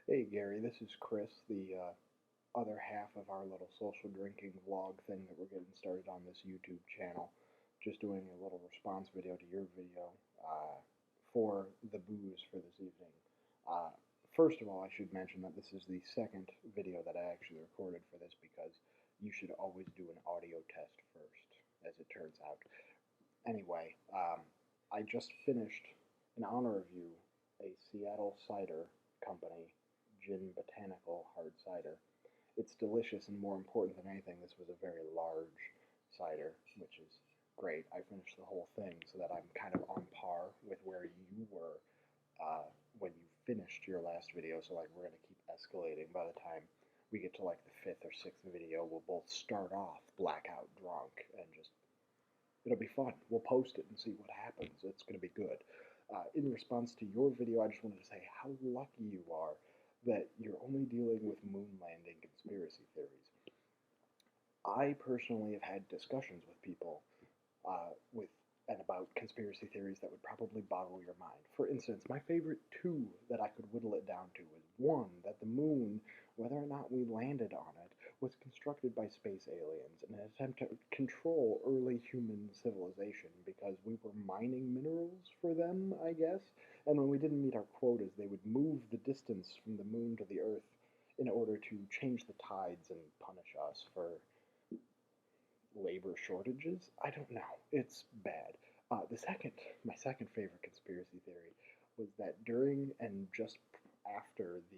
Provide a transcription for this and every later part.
Hey Gary, this is Chris, the other half of our little social drinking vlog thing that we're getting started on this YouTube channel. Just doing a little response video to your video for the booze for this evening. Uh, First of all, I should mention that this is the second video that I actually recorded for this because you should always do an audio test first, as it turns out. Anyway, I just finished, in honor of you, a Seattle cider company gin botanical hard cider. It's delicious, and more important than anything, this was a very large cider, which is great. I finished the whole thing so that I'm kind of on par with where you were when you finished your last video. So like we're gonna keep escalating. By the time we get to like the fifth or sixth video, we'll both start off blackout drunk and just it'll be fun. We'll post it and see what happens. It's gonna be good. In response to your video, I just wanted to say how lucky you are that you're only dealing with moon landing conspiracy theories. I personally have had discussions with people with and about conspiracy theories that would probably boggle your mind. For instance, my favorite two that I could whittle it down to is one, that the moon, whether or not we landed on it, was constructed by space aliens in an attempt to control early human civilization because we were mining minerals for them, I guess. And when we didn't meet our quotas, they would move the distance from the moon to the Earth in order to change the tides and punish us for labor shortages. I don't know. It's bad. My second favorite conspiracy theory was that during and just after the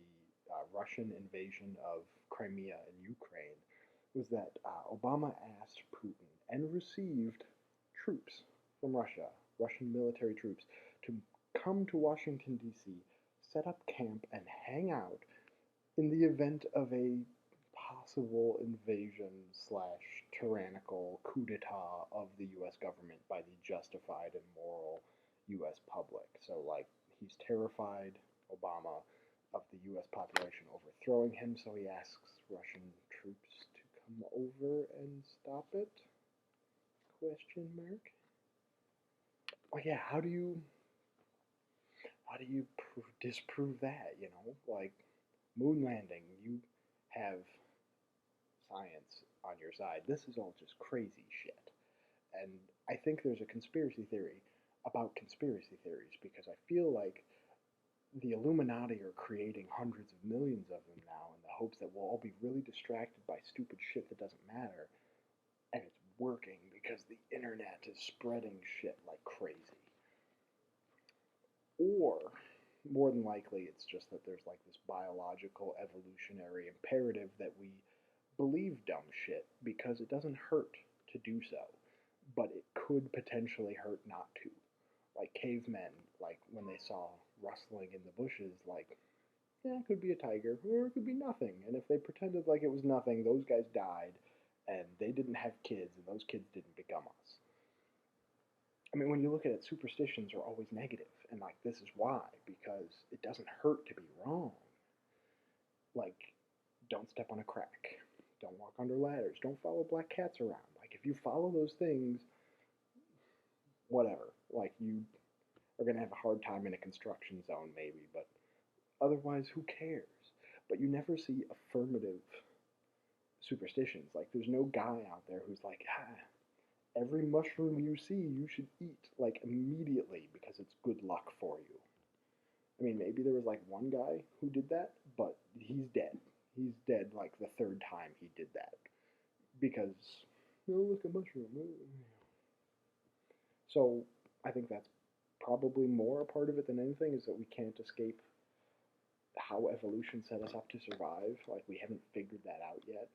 Russian invasion of Crimea and Ukraine, was that Obama asked Putin and received troops from Russia, Russian military troops, to come to Washington, D.C., set up camp, and hang out in the event of a possible invasion slash tyrannical coup d'etat of the U.S. government by the justified and moral U.S. public. So, like, he's terrified, Obama, of the U.S. population overthrowing him, so he asks Russian troops to come over and stop it? Question mark. Well, yeah, how do you disprove that? Like moon landing, you have science on your side. This is all just crazy shit. And I think there's a conspiracy theory about conspiracy theories because I feel like the Illuminati are creating hundreds of millions of them now in the hopes that we'll all be really distracted by stupid shit that doesn't matter. And it's working because the internet is spreading shit like crazy. Or, more than likely, it's just that there's like this biological evolutionary imperative that we believe dumb shit because it doesn't hurt to do so, but it could potentially hurt not to. Like cavemen, like when they saw rustling in the bushes, like, yeah, it could be a tiger, or it could be nothing. And if they pretended like it was nothing, those guys died, and they didn't have kids, and those kids didn't become us. I mean, when you look at it, superstitions are always negative, and like this is why, because it doesn't hurt to be wrong. Like, don't step on a crack, don't walk under ladders, don't follow black cats around. Like, if you follow those things, whatever. Like, you are gonna have a hard time in a construction zone, maybe, but otherwise, who cares? But you never see affirmative superstitions. Like, there's no guy out there who's like, every mushroom you see, you should eat, like, immediately because it's good luck for you. I mean, maybe there was, like, one guy who did that, but he's dead. He's dead, like, the third time he did that. Because, oh, look, a mushroom. So, I think that's probably more a part of it than anything, is that we can't escape how evolution set us up to survive. Like, we haven't figured that out yet.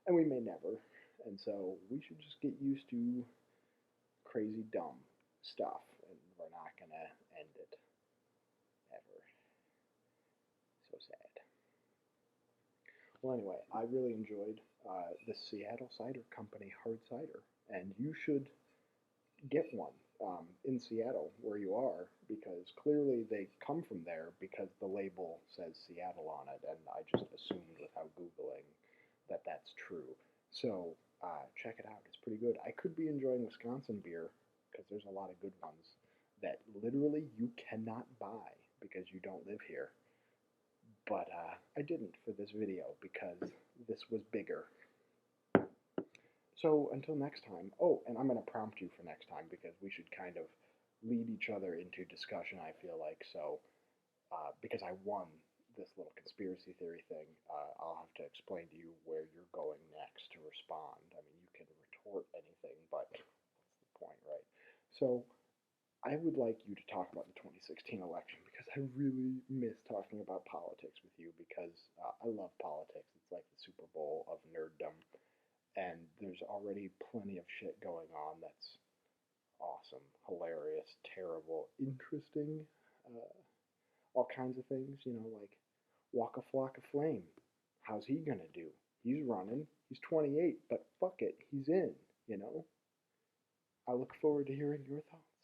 And we may never. And so we should just get used to crazy dumb stuff, and we're not gonna end it ever. So sad. Well, anyway, I really enjoyed the Seattle Cider Company hard cider, and you should get one in Seattle where you are because clearly they come from there because the label says Seattle on it, and I just assumed without Googling that that's true. So check it out. It's pretty good. I could be enjoying Wisconsin beer because there's a lot of good ones that literally you cannot buy because you don't live here. but I didn't for this video because this was bigger. So until next time, oh, and I'm going to prompt you for next time because we should kind of lead each other into discussion, I feel like. So, because I won this little conspiracy theory thing, I'll have to explain to you where you're going next to respond. I mean, you can retort anything, but what's the point, right? So, I would like you to talk about the 2016 election because I really miss talking about politics with you because I love politics. It's like the Super Bowl of nerddom, and there's already plenty of shit going on that's awesome, hilarious, terrible, interesting, uh, all kinds of things, like Waka Flocka Flame. How's he gonna do? He's running. He's 28, but fuck it, he's in, I look forward to hearing your thoughts.